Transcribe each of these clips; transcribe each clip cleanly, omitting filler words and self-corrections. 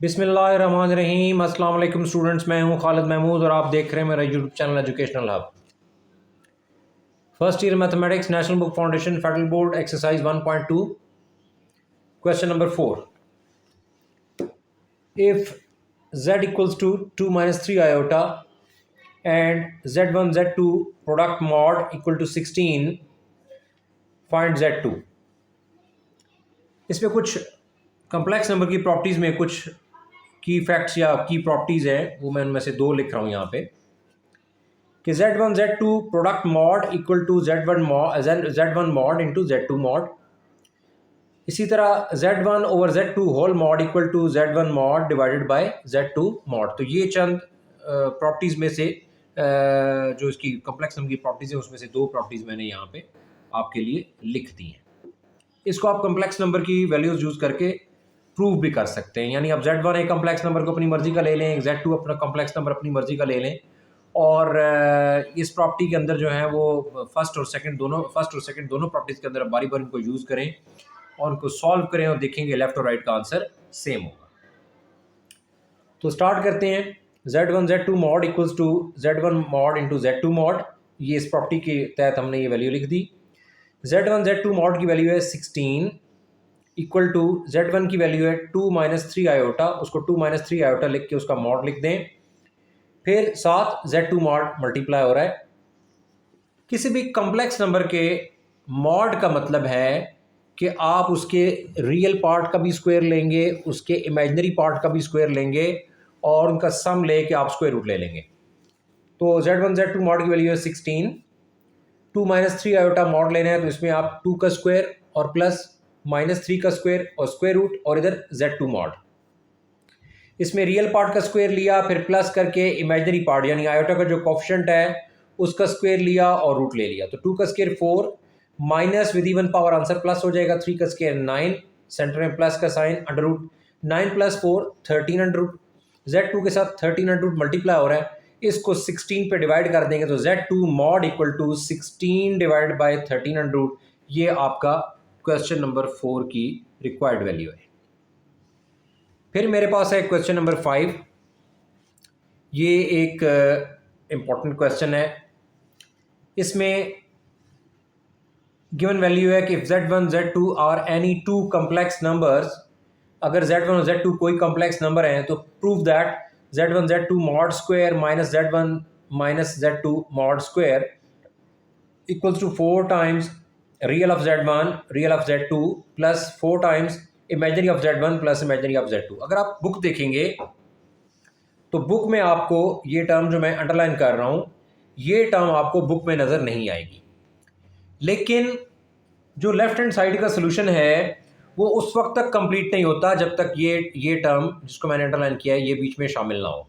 बिस्मिल्लाहिर्रहमानिर्रहीम। अस्सलाम वालेकुम स्टूडेंट्स, मैं हूं खालिद महमूद और आप देख रहे हैं मेरा YouTube channel educational hub. First year mathematics national book foundation federal board exercise 1.2 question number 4। If z equals to 2 minus 3 iota and z1 z2 product mod equal to 16, find z2। इसमें कुछ कम्प्लेक्स नंबर की properties में कुछ की facts या की properties हैं, वो मैं उनमें से दो लिख रहा हूँ यहाँ पे कि z1 z2 product mod equal to z1 mod into z2 mod. इसी तरह z1 over z2 whole mod equal to z1 mod divided by z2 mod. तो ये चंद प्रॉपर्टीज़ में से जो इसकी कम्प्लेक्स नंबर की प्रॉपर्टीज़ है उसमें से दो प्रॉपर्टीज़ मैंने यहाँ पे आपके लिए लिख दी हैं। इसको आप कम्प्लेक्स नंबर की वैल्यूज़ यूज़ करके प्रूव भी कर सकते हैं। यानी आप z1 एक कम्प्लेक्स नंबर को अपनी मर्जी का ले लें, z2 अपना कम्प्लेक्स नंबर अपनी मर्जी का ले लें, और इस प्रॉपर्टी के अंदर जो है वो फर्स्ट और सेकंड दोनों प्रॉपर्टीज़ के अंदर बारी बारी इनको यूज़ करें और उनको सॉल्व करें और देखेंगे लेफ्ट और राइट का आंसर सेम होगा। तो स्टार्ट करते हैं। z1 z2 mod equals to z1 mod into z2 mod. ये इस प्रॉपर्टी के तहत हमने ये वैल्यू लिख दी। z1 z2 मॉड की वैल्यू है 16 इक्वल टू z1 की वैल्यू है 2 माइनस 3 आयोटा। उसको 2 माइनस 3 आयोटा लिख के उसका मॉड लिख दें। फिर साथ z2 मॉड मल्टीप्लाई हो रहा है। किसी भी कम्प्लेक्स नंबर के मॉड का मतलब है कि आप उसके रियल पार्ट का भी स्क्वायर लेंगे, उसके इमेजिनरी पार्ट का भी स्क्वायर लेंगे और उनका सम ले के आप स्क्वायर रूट ले लेंगे। तो z1 z2 मॉड की वैल्यू है 16, 2 माइनस 3 आयोटा मॉड लेना है तो इसमें आप 2 का स्क्वायर और प्लस -3 का स्क्वायर और स्क्वायर रूट और इधर z2 मॉड। इसमें रियल पार्ट का स्क्वायर लिया, फिर प्लस करके इमेजिनरी पार्ट यानी आयोटा का जो कोफिशिएंट है उसका स्क्वायर लिया और रूट ले लिया। तो 2 का square 4 minus with even power answer plus हो जाएगा। 3 का स्क्वायर 9, सेंटर में प्लस का sign, under root 9 plus 4 13 under root. z2 के साथ 13 अंडर रूट मल्टीप्लाई हो रहा है, इसको 16 पे डिवाइड कर देंगे तो z2 mod equal to 16 divide by 13 under root. ये आपका क्वेश्चन नंबर 4 की रिक्वायर्ड वैल्यू है। फिर मेरे पास है क्वेश्चन नंबर 5। ये एक इम्पॉर्टेंट क्वेश्चन है। इसमें गिवन वैल्यू है कि z1 z2 are any two complex numbers. अगर z1 और z2 कोई कम्प्लेक्स नंबर हैं तो prove that z1 z2 mod square minus z1 minus z2 mod square equals to 4 times real of z1 real of z2 plus 4 times imaginary of z1 plus imaginary of z2। अगर आप book देखेंगे तो book में आपको ये term जो मैं underline कर रहा हूँ ये टर्म आपको बुक में नज़र नहीं आएगी, लेकिन जो लेफ्ट हैंड साइड का सोल्यूशन है वो उस वक्त तक कंप्लीट नहीं होता जब तक ये टर्म जिसको मैंने अंडरलाइन किया है ये बीच में शामिल ना हो।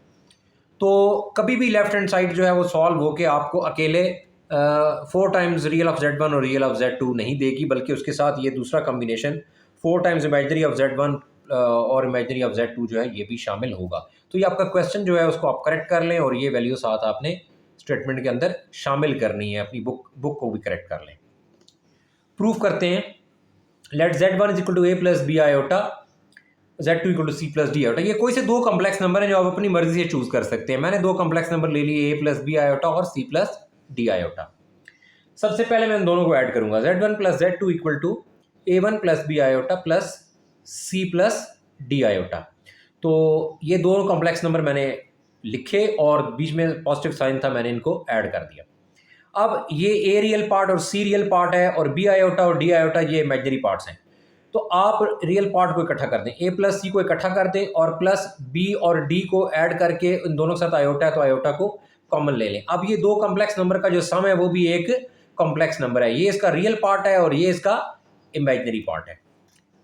तो कभी भी लेफ्ट हैंड साइड जो है वो सॉल्व हो के आपको अकेले 4 टाइम्स रियल ऑफ z1 और रियल ऑफ z2 नहीं देगी, बल्कि उसके साथ ये दूसरा combination 4 times imaginary of z1 और इमेजिनरी ऑफ z2 जो है ये भी शामिल होगा। तो ये आपका क्वेश्चन जो है उसको आप करेक्ट कर लें और ये वैल्यू साथ आपने स्टेटमेंट के अंदर शामिल करनी है, अपनी बुक को भी करेक्ट कर लें। प्रूफ करते हैं। Let z1 is equal to a plus B iota, z2 equal to c plus d iota. ये कोई से दो कम्प्लेक्स नंबर हैं जो आप अपनी मर्जी से चूज कर सकते हैं। मैंने दो कम्प्लेक्स नंबर ले लिए, a प्लस बी आयोटा और c प्लस डी आयोटा। सबसे पहले मैं दोनों को ऐड करूंगा। z1 plus z2 equal to a1 plus B iota plus c plus d iota. तो ये दोनों कॉम्प्लेक्स नंबर मैंने लिखे और बीच में पॉजिटिव साइन था, मैंने इनको ऐड कर दिया। अब ये a रियल पार्ट और c रियल पार्ट है और b आयोटा और d आयोटा ये इमेजिनरी पार्ट्स हैं। तो आप रियल पार्ट को इकट्ठा कर दें, a प्लस c को इकट्ठा कर दें और प्लस b और d को ऐड करके इन दोनों के साथ आयोटा है तो आयोटा को कॉमन ले लें। अब ये दो कॉम्प्लेक्स नंबर का जो सम है वो भी एक कॉम्प्लेक्स नंबर है। ये इसका रियल पार्ट है और ये इसका इमेजिनरी पार्ट है।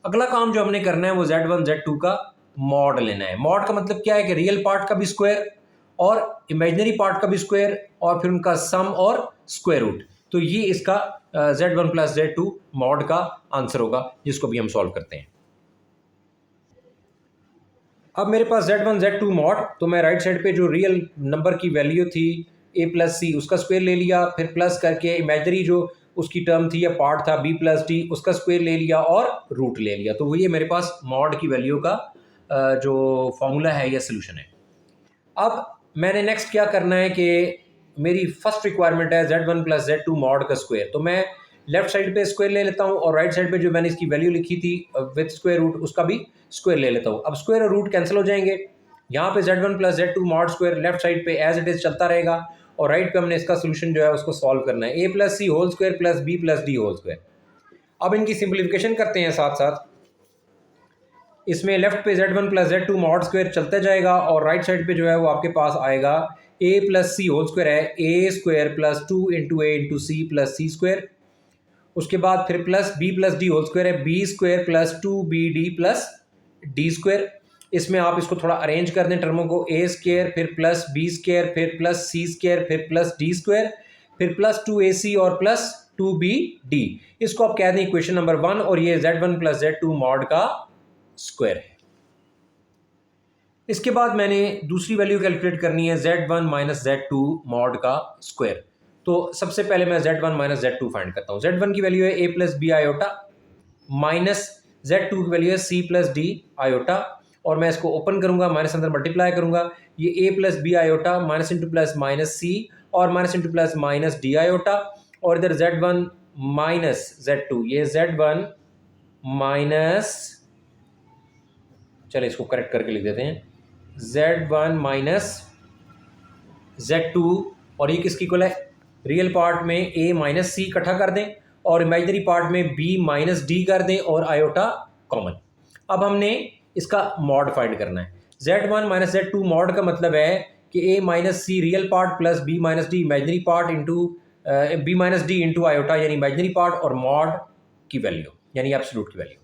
अगला काम जो हमने करना है वो z1 z2 का मॉड लेना है। मॉड का मतलब क्या है कि रियल पार्ट का भी स्क्वायर और इमेजिनरी पार्ट का भी स्क्वायर और फिर उनका सम और स्क्वायर रूट। तो ये इसका z1 प्लस z2 मॉड का आंसर होगा, जिसको भी हम सॉल्व करते हैं। अब मेरे पास z1 z2 मॉड, तो मैं राइट साइड पे जो रियल नंबर की वैल्यू थी a प्लस सी उसका स्क्वायर ले लिया, फिर प्लस करके इमेजिनरी जो उसकी टर्म थी या पार्ट था b प्लस डी उसका स्क्वायर ले लिया और रूट ले लिया। तो वो ये मेरे पास मॉड की वैल्यू का जो फॉर्मूला है या सोल्यूशन है। अब मैंने नेक्स्ट क्या करना है कि मेरी फर्स्ट रिक्वायरमेंट है z1 प्लस z2 मॉड का स्क्वायर, तो मैं लेफ्ट साइड पे स्क्वायर ले लेता हूँ और राइट साइड पे जो मैंने इसकी वैल्यू लिखी थी विद स्क्वायर रूट उसका भी स्क्वायर ले लेता हूँ। अब स्क्वायर और रूट कैंसिल हो जाएंगे, यहाँ पे z1 plus z2 mod square left side पे एज इट इज चलता रहेगा और राइट पे हमने इसका सोल्यूशन जो है उसको सॉल्व करना है, a plus c whole square plus b plus d whole square. अब इनकी सिंप्लीफिकेशन करते हैं साथ साथ, इसमें लेफ्ट पे z1 plus z2 mod square चलता जाएगा और राइट साइड पे जो है वो आपके पास आएगा a plus c whole square है, a square plus 2 into a into c plus c square. उसके बाद फिर plus b plus d whole square है, b square plus 2bd plus d square. इसमें आप इसको थोड़ा अरेंज कर दें टर्मों को, a स्क्वायर फिर प्लस b स्क्वायर फिर प्लस c स्क्वायर फिर प्लस d स्क्वायर फिर प्लस 2ac और प्लस 2bd। इसको आप कह दें इक्वेशन नंबर 1 और ये z1 प्लस z2 मॉड का स्क्वायर है। इसके बाद मैंने दूसरी वैल्यू कैलकुलेट करनी है z1 माइनस z2 मॉड का स्क्वायर। तो सबसे पहले मैं z1 माइनस z2 फाइंड करता हूँ। z1 की वैल्यू है a plus B iota minus z2 की वैल्यू है c प्लस डी आयोटा और मैं इसको ओपन करूंगा, माइनस अंदर मल्टीप्लाई करूंगा, ये a plus B iota minus into plus minus C और minus into plus minus D iota और इधर z1 माइनस z2, ये z1 माइनस, चलिए इसको करेक्ट करके लिख देते हैं, z1 माइनस z2 और ये किसकी इक्वल है, रियल पार्ट में a माइनस सी इकट्ठा कर दें और इमेजिनरी पार्ट में b माइनस डी कर दें और आयोटा कॉमन। अब हमने इसका मॉड फाइंड करना है। z1 माइनस z2 मॉड का मतलब है कि a minus c real part plus b minus d imaginary part into b minus d into iota यानी इमेजिनरी पार्ट और मॉड की वैल्यू यानी एब्सोल्यूट की value.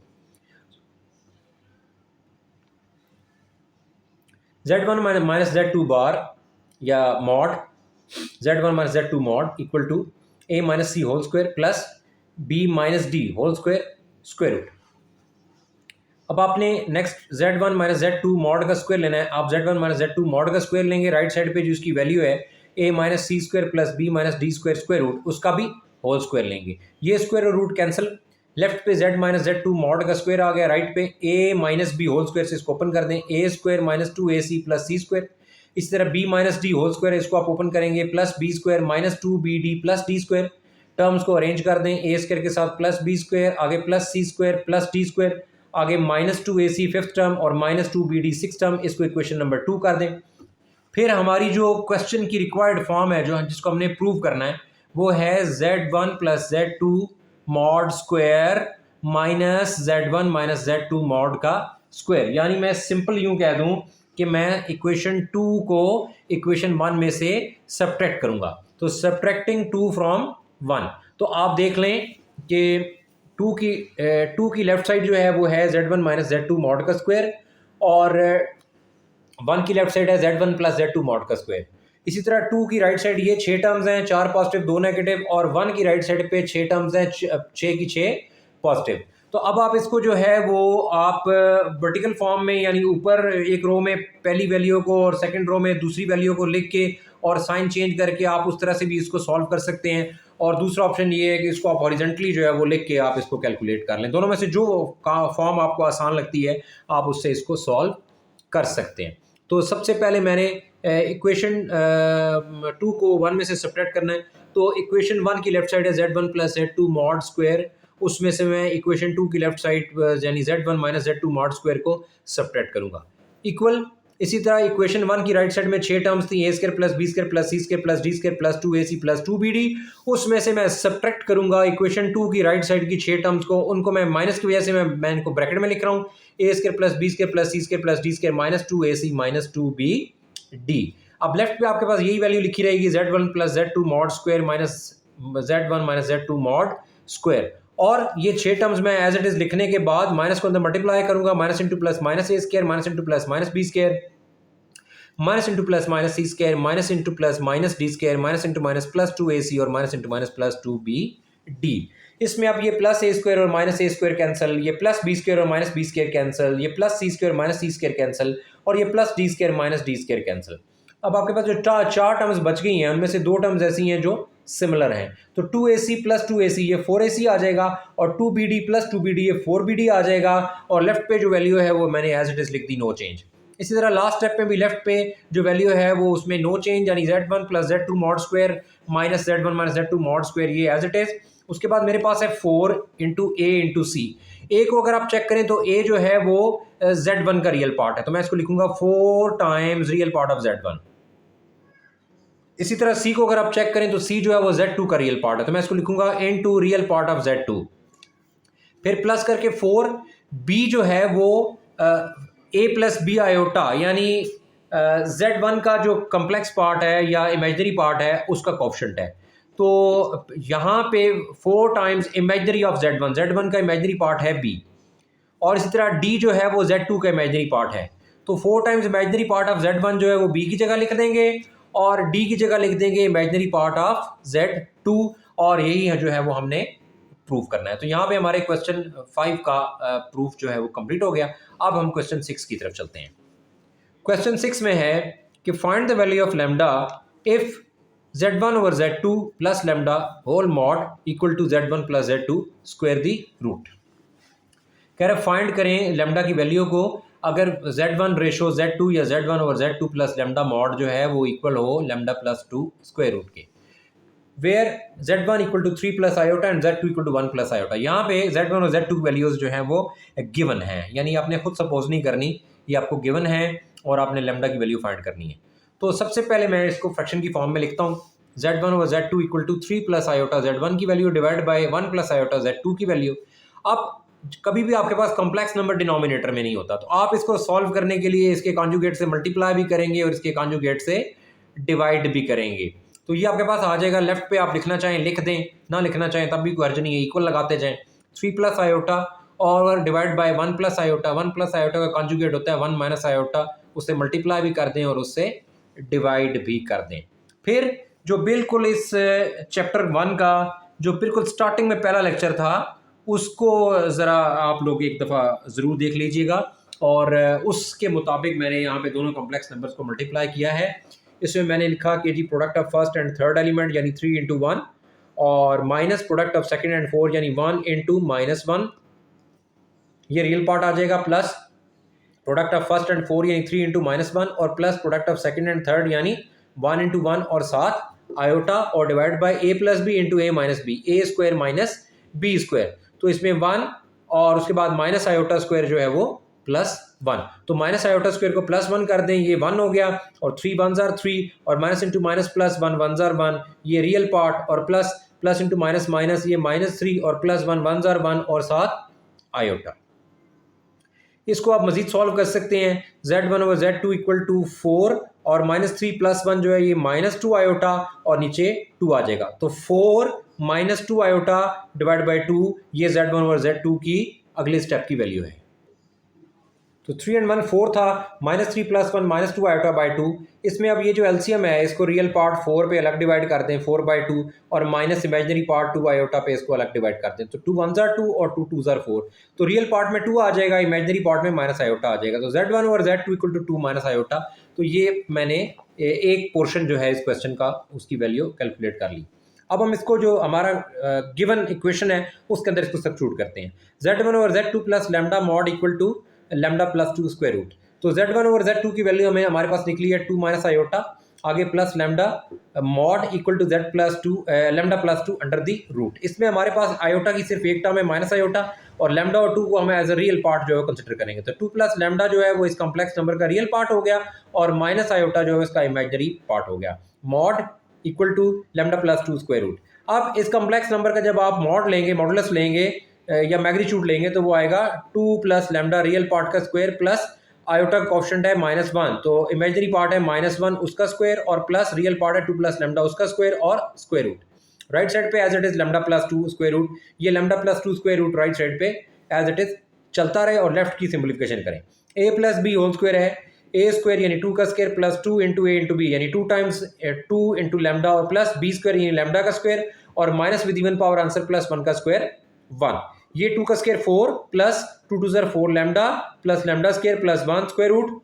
z1 minus z2 bar या mod z1 minus z2 mod equal to a minus c whole square plus b minus d whole square square root. अब आपने next z1 minus z2 mod का square लेना है। आप z1 minus z2 mod का square लेंगे, right side पे जो उसकी वैल्यू है a minus C square plus b minus D square square root उसका भी होल स्क्वायर लेंगे। ये स्क्वायर और रूट कैंसिल, लेफ्ट पे z माइनस z2 मॉड का स्क्वायर आ गया, राइट पे a minus b whole square से इसको ओपन कर दें, a square minus 2ac plus c square. इसी तरह b minus d whole square है, इसको आप ओपन करेंगे, plus b square minus 2bd plus d square. Terms को अरेंज कर दें, a स्क्वायर के साथ प्लस b स्क्वायर, आगे plus c square plus d square, आगे माइनस 2ac फिफ्थ टर्म और माइनस 2bd सिक्स टर्म, इसको इक्वेशन नंबर 2 कर दें। फिर हमारी जो क्वेश्चन की रिक्वायर्ड फॉर्म है जो जिसको हमने प्रूव करना है वो है z1 plus z2 mod square minus z1 minus z2 mod का स्क्वायर। यानी मैं सिंपल यूं कह दूं कि मैं इक्वेशन 2 को इक्वेशन 1 में से सब्ट्रैक्ट करूंगा, तो सब्ट्रैक्टिंग 2 फ्रॉम 1। तो आप देख लें कि 2 की लेफ्ट साइड जो है वो है z1 माइनस z2 मॉड का स्क्वायर और 1 की लेफ्ट साइड है z1 प्लस z2 मॉड का स्क्वायर। इसी तरह 2 की राइट साइड ये 6 टर्म्स हैं, 4 पॉजिटिव 2 नेगेटिव, और 1 की राइट साइड पे 6 टर्म्स हैं, 6 की 6 पॉजिटिव। तो अब आप इसको जो है वो आप वर्टिकल फॉर्म में यानी ऊपर एक रो में पहली वैल्यू को और सेकंड रो में दूसरी वैल्यू को लिख के और साइन चेंज करके आप उस तरह से भी इसको सॉल्व कर सकते हैं। और दूसरा ऑप्शन ये है कि इसको आप हॉरिजेंटली जो है वो लिख के आप इसको कैलकुलेट कर लें। दोनों में से जो फॉर्म आपको आसान लगती है आप उससे इसको सॉल्व कर सकते हैं। तो सबसे पहले मैंने इक्वेशन 2 को 1 में से सब्ट्रैक्ट करना है। तो इक्वेशन 1 की लेफ्ट साइड है z1 plus z2 mod square, उसमें से मैं इक्वेशन 2 की लेफ्ट साइड यानी z1 minus z2 mod square को सब्ट्रैक्ट करूंगा इक्वल। इसी तरह इक्वेशन 1 की राइट साइड में 6 टर्म्स थी, a square plus b square plus c square plus d square plus 2ac plus 2bd, उसमें से मैं सब्ट्रैक्ट करूंगा इक्वेशन 2 की राइट साइड की 6 टर्म्स को, उनको मैं माइनस की वजह से मैं इनको ब्रैकेट में लिख रहा हूँ, a square plus b square plus c square plus d square minus 2ac minus 2bd। अब लेफ्ट पे आपके पास यही वैल्यू लिखी रहेगी z1 plus z2 mod square minus z1 minus z2 mod square. और ये 6 टर्म्स में एज इट इज लिखने के बाद माइनस को अंदर मल्टीप्लाई करूंगा, minus into plus minus A square minus into plus minus B square minus into plus minus C square minus into plus minus D square minus into minus plus 2ac और minus into minus plus 2bd। इसमें अब ये plus ए square और minus A square cancel, ये plus B square और minus B square cancel, ये plus c square minus सी square cancel और ये plus d square minus D square cancel. अब आपके पास जो 4 टर्म्स बच गई हैं उनमें से 2 टर्म्स ऐसी हैं जो सिमिलर हैं। तो 2AC प्लस 2AC ये 4AC आ जाएगा और 2BD प्लस 2BD ये 4BD आ जाएगा और लेफ्ट पे जो वैल्यू है वो मैंने एज इट इज़ लिख दी, नो चेंज। इसी तरह लास्ट स्टेप में भी लेफ्ट पे जो वैल्यू है वो उसमें नो चेंज, यानी Z1 plus Z2 mod square minus Z1 minus Z2 mod square, ये एज इट इज़। उसके बाद मेरे पास है 4 इंटू A इंटू C। ए को अगर आप चेक करें तो ए जो है वो Z1 का रियल पार्ट है, तो मैं इसको लिखूंगा 4 times real part of Z1। इसी तरह सी को अगर आप चेक करें तो सी जो है वो Z2 का रियल पार्ट है, तो मैं इसको लिखूंगा into real part of Z2। फिर प्लस करके 4, बी जो है वो ए प्लस बी आयोटा, यानी Z1 का जो कम्प्लेक्स पार्ट है या इमेजनरी पार्ट है उसका कोएफिशिएंट है। तो यहाँ पे 4 टाइम्स इमेजनरी ऑफ Z1 का इमेजनरी पार्ट है बी, और इसी तरह डी जो है वो Z2 का इमेजनरी पार्ट है। तो 4 times imaginary part of Z1 जो है वो बी की जगह लिख देंगे और डी की जगह लिख देंगे इमेजनरी पार्ट ऑफ Z2, और यही है जो है वो हमने प्रूव करना है। तो यहाँ पे हमारे क्वेश्चन 5 का प्रूफ जो है वो कंप्लीट हो गया। अब हम क्वेश्चन 6 की तरफ चलते हैं। क्वेश्चन 6 में है कि find the value of lambda if Z1 over Z2 plus lambda whole mod equal to Z1 plus Z2 square the root. कह रहे फाइंड करें लैम्डा की वैल्यू को अगर Z1 रेशो Z2 या Z1 over Z2 plus lambda mod जो है वो इक्वल हो लैम्डा प्लस 2 स्क्वायर रूट के, where Z1 equal to 3 plus iota and Z2 equal to 1 plus iota. यहाँ पे Z1 और Z2 वैल्यूज जो हैं वो गिवन हैं, यानी आपने खुद सपोज नहीं करनी, ये आपको गिवन है और आपने लैम्डा की वैल्यू फाइंड करनी है। तो सबसे पहले मैं इसको फ्रैक्शन की फॉर्म में लिखता हूँ, Z1 over Z2 equal to 3 plus iota Z1 की value divide by 1 plus iota Z2 की वैल्यू। अब कभी भी आपके पास कॉम्प्लेक्स नंबर डिनोमिनेटर में नहीं होता, तो आप इसको सॉल्व करने के लिए इसके कॉन्जुगेट से मल्टीप्लाई भी करेंगे और इसके कॉन्जुगेट से डिवाइड भी करेंगे। तो ये आपके पास आ जाएगा, लेफ्ट पे आप लिखना चाहें लिख दें, ना लिखना चाहें तब भी कोई हर्ज नहीं है, इक्वल लगाते जाएं। 3 प्लस आयोटा और divide by 1 plus iota, 1 plus iota का कॉन्जुगेट होता है 1 माइनस आयोटा, उससे मल्टीप्लाई भी कर दें और उससे डिवाइड भी कर दें। फिर जो बिल्कुल इस चैप्टर 1 का जो बिल्कुल स्टार्टिंग में पहला लेक्चर था उसको ज़रा आप लोग एक दफ़ा ज़रूर देख लीजिएगा, और उसके मुताबिक मैंने यहाँ पे दोनों कॉम्प्लेक्स नंबर्स को मल्टीप्लाई किया है। इसमें मैंने लिखा कि जी product of first and third element यानी 3 इंटू 1 और minus product of second and fourth यानी 1 इंटू माइनस 1, ये रियल पार्ट आ जाएगा, plus product of first and 4 यानी 3 इंटू माइनस 1 और plus product of second and third यानी 1 इंटू 1 और साथ आयोटा और divide by a plus b into a minus b, a square minus B square. तो इसमें 1 और उसके बाद माइनस आयोटा स्क्वायर जो है वो प्लस 1, तो माइनस आयोटा स्क्वायर को प्लस 1 कर दें, ये 1 हो गया और 3 1 जार 3 और minus into minus plus 1 1 jar 1, ये रियल पार्ट, और plus plus into minus minus ये माइनस 3 और प्लस 1 1 जार 1 और साथ आयोटा। इसको आप मजीद सॉल्व कर सकते हैं, Z1 over Z2 equal to 4 और माइनस 3 प्लस 1 जो है ये माइनस 2 आयोटा और नीचे 2 आ जाएगा, तो 4 माइनस 2 आयोटा डिवाइड बाई 2, ये Z1 ओवर Z2 की अगले स्टेप की वैल्यू है। तो 3 and 1 4 था, minus 3 plus 1 minus 2 iota by 2। इसमें अब ये जो एलसीएम है इसको रियल पार्ट 4 पे अलग डिवाइड कर दें 4 बाई 2 और माइनस इमेजनरी पार्ट 2 आयोटा पे इसको अलग डिवाइड कर दें, तो 2 1 जार 2 और 2 2 जार 4। तो रियल पार्ट में 2 आ जाएगा, इमेजनरी पार्ट में माइनस आयोटा आ जाएगा, तो Z1 over Z2 equal to 2 minus iota. तो ये मैंने एक पोर्शन जो है इस क्वेश्चन का उसकी वैल्यू कैलकुलेट कर ली। अब हम इसको जो हमारा गिवन इक्वेशन है उसके अंदर इसको सब्स्टिट्यूट करते हैं, Z1 over Z2 plus lambda mod equal to lambda plus 2 square root. तो Z1 ओवर Z2 की वैल्यू हमें हमारे पास निकली है 2 माइनस आयोटा, आगे plus lambda mod equal to Z plus 2 lambda plus 2 under the root. इसमें हमारे पास आयोटा की सिर्फ एक टर्म है माइनस आयोटा, और लैम्डा और 2 को हमें एज अ रियल पार्ट जो है कंसिडर करेंगे, तो 2 प्लस लैम्डा जो है वो इस कॉम्प्लेक्स नंबर का रियल पार्ट हो गया और माइनस आयोटा जो है इसका इमेजनरी पार्ट हो गया, mod equal to lambda plus 2 square root. अब इस कॉम्प्लेक्स नंबर का जब आप मॉड लेंगे, मॉडुलस लेंगे या मैग्नीट्यूड लेंगे, तो वो आएगा 2 प्लस लैम्डा रियल पार्ट का स्क्वायर प्लस आयोटा का कोएफिशिएंट है -1, तो इमेजनरी पार्ट है -1 उसका स्क्वायर और प्लस रियल पार्ट है 2 प्लस लैम्डा उसका स्क्वायर और स्क्वायर रूट। राइट साइड पे as it is lambda plus 2 square root, ये lambda plus 2 square root right side पे एज इट इज चलता रहे और लेफ्ट की सिंप्लीफिकेशन करें। a plus B whole square है, a स्क्वायर यानी 2 का square plus 2 into a into B यानी 2 टाइम्स 2 इंटू लैम्डा और प्लस b स्क्वायर यानी लैम्डा का स्क्वायर और minus with even power answer plus 1 का स्क्वायर 1, ये 2 का स्क्वायर 4 प्लस 2 2 ज़र 4 lambda plus lambda square plus 1 square root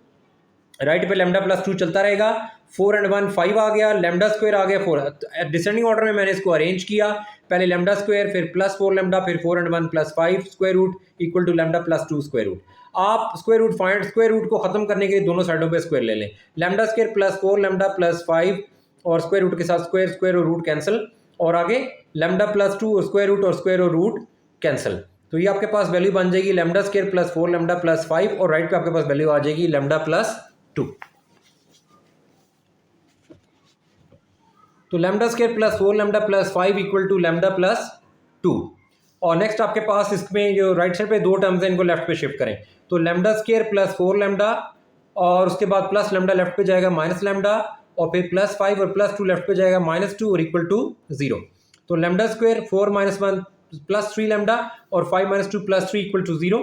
right पे लेमडा प्लस 2 चलता रहेगा, 4 and 1 5 आ गया, लेमडा स्क्वायर आ गया 4। डिसेंडिंग ऑर्डर में मैंने इसको अरेंज किया, पहले लेमडा स्क्वायर, फिर प्लस 4 लेमडा, फिर 4 and 1 plus 5 square root equal to lambda plus 2 square root. आप स्क्वायर रूट को खत्म करने के लिए दोनों साइडों पे स्क्वायर ले लें, lambda square plus 4 lambda plus 5 और स्क्वायर रूट के साथ स्क्वायर स्क्वायर और रूट कैंसिल, और आगे लेमडा प्लस 2 और स्क्वायर और रूट कैंसिल। तो ये आपके पास वैल्यू बन जाएगी lambda square plus 4 lambda plus 5, और राइट पे आपके पास वैल्यू आ जाएगी लेमडा प्लस 2। तो lambda square plus 4 lambda plus 5 equal to lambda plus 2। और नेक्स्ट आपके पास इसमें जो राइट साइड पे दो टर्म्स हैं इनको लेफ्ट पे शिफ्ट करें, तो लेमडा स्क्वायर प्लस 4 लेमडा और उसके बाद प्लस लेमडा लेफ्ट पे जाएगा माइनस लेमडा, और फिर प्लस 5 और प्लस 2 लेफ्ट पे जाएगा माइनस 2 और इक्वल टू 0। तो lambda square 4 minus 1 plus 3 lambda और 5 माइनस 2 प्लस 3 इक्वल टू 0।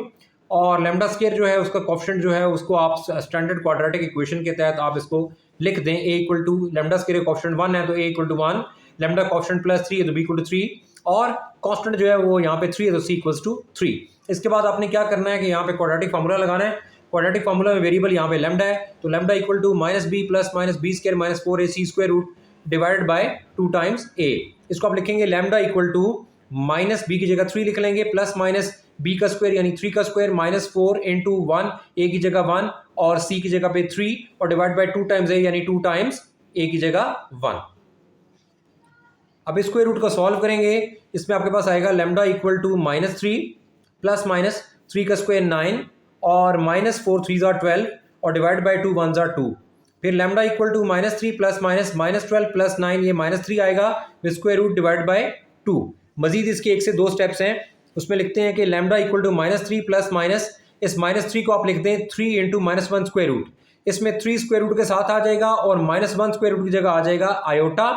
और लेमडा स्क्वायर जो है उसका कोएफिशिएंट जो है उसको आप स्टैंडर्ड क्वाड्रेटिक इक्वेशन के तहत आप इसको लिख दें, a equal to lambda square coefficient 1 है तो a equal to 1, lambda coefficient plus 3 है तो b इक्वल टू 3, और कांस्टेंट जो है वो यहाँ पे 3 है तो c इक्वल्स टू 3। इसके बाद आपने क्या करना है कि यहाँ पे क्वाड्रेटिक फार्मूला लगाना है। क्वाड्रेटिक फार्मूला में वेरिएबल यहाँ पे लेमडा है, तो lambda equal to minus b plus minus B square minus 4ac square root divided by 2 times a। इसको आप लिखेंगे lambda equal to minus b की जगह 3 लिख लेंगे, प्लस माइनस बी का स्क्वायर यानी 3 का स्क्वायर माइनस 4 इंटू 1, ए की जगह 1 और सी की जगह पे 3, और डिवाइड बाय 2 टाइम्स ए यानी 2 टाइम्स ए की जगह 1। अब स्क्वायर रूट को सॉल्व करेंगे, इसमें आपके पास आएगा lambda equal to minus 3 plus minus 3 का स्क्वायर 9 और माइनस 4 3 जार 12 और डिवाइड बाय 2 1 जार 2। फिर lambda equal to minus 3 plus minus minus 12 plus 9, ये माइनस 3 आएगा with square root divide by 2। मजीद इसके एक से दो स्टेप्स हैं, उसमें लिखते हैं कि lambda equal to minus 3 plus minus, इस माइनस 3 को आप लिख दें 3 इंटू माइनस 1 स्क्वायर रूट, इसमें 3 स्क्वायर रूट के साथ आ जाएगा और माइनस 1 स्क्वायर रूट की जगह आ जाएगा आयोटा,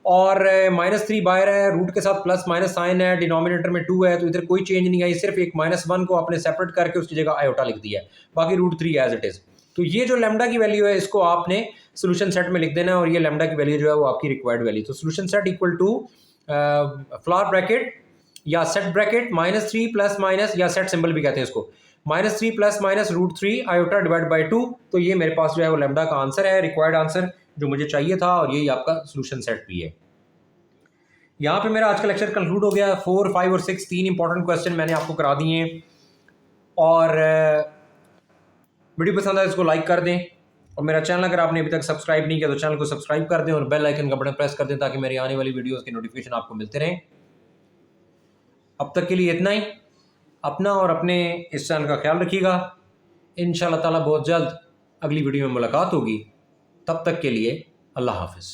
और माइनस 3 बाहर है, रूट के साथ प्लस माइनस साइन है, डिनोमिनेटर में 2 है तो इधर कोई चेंज नहीं आई, सिर्फ एक माइनस 1 को आपने सेपरेट करके उसकी जगह आयोटा लिख दिया है, बाकी रूट 3 एज इट इज। तो ये जो लेमडा की वैल्यू है इसको आपने सोल्यूशन सेट में लिख देना है, और ये लेमडा की वैल्यू जो है वो आपकी रिक्वायर्ड वैल्यू। तो solution set equal to flower bracket या set bracket minus 3 plus minus, या सेट सिंबल भी कहते हैं इसको, minus 3 plus minus root 3 iota divide by 2। तो ये मेरे पास जो है वो लेमडा का आंसर है, रिक्वायर्ड आंसर जो मुझे चाहिए था, और यही आपका सोल्यूशन सेट भी है। यहाँ पे मेरा आज का लेक्चर कंक्लूड हो गया। 4, 5 और 6 तीन इंपॉर्टेंट क्वेश्चन मैंने आपको करा दिए हैं, और वीडियो पसंद आए इसको लाइक कर दें, और मेरा चैनल अगर आपने अभी तक सब्सक्राइब नहीं किया तो चैनल को सब्सक्राइब कर दें और बेल आइकन का बटन प्रेस कर दें ताकि मेरी आने वाली वीडियोस के नोटिफिकेशन आपको मिलते रहें। अब तक के लिए इतना ही। अपना और अपने इस चैनल का ख्याल रखिएगा। इंशाअल्लाह ताला बहुत जल्द अगली वीडियो में मुलाकात होगी। तब तक के लिए अल्लाह हाफिज़।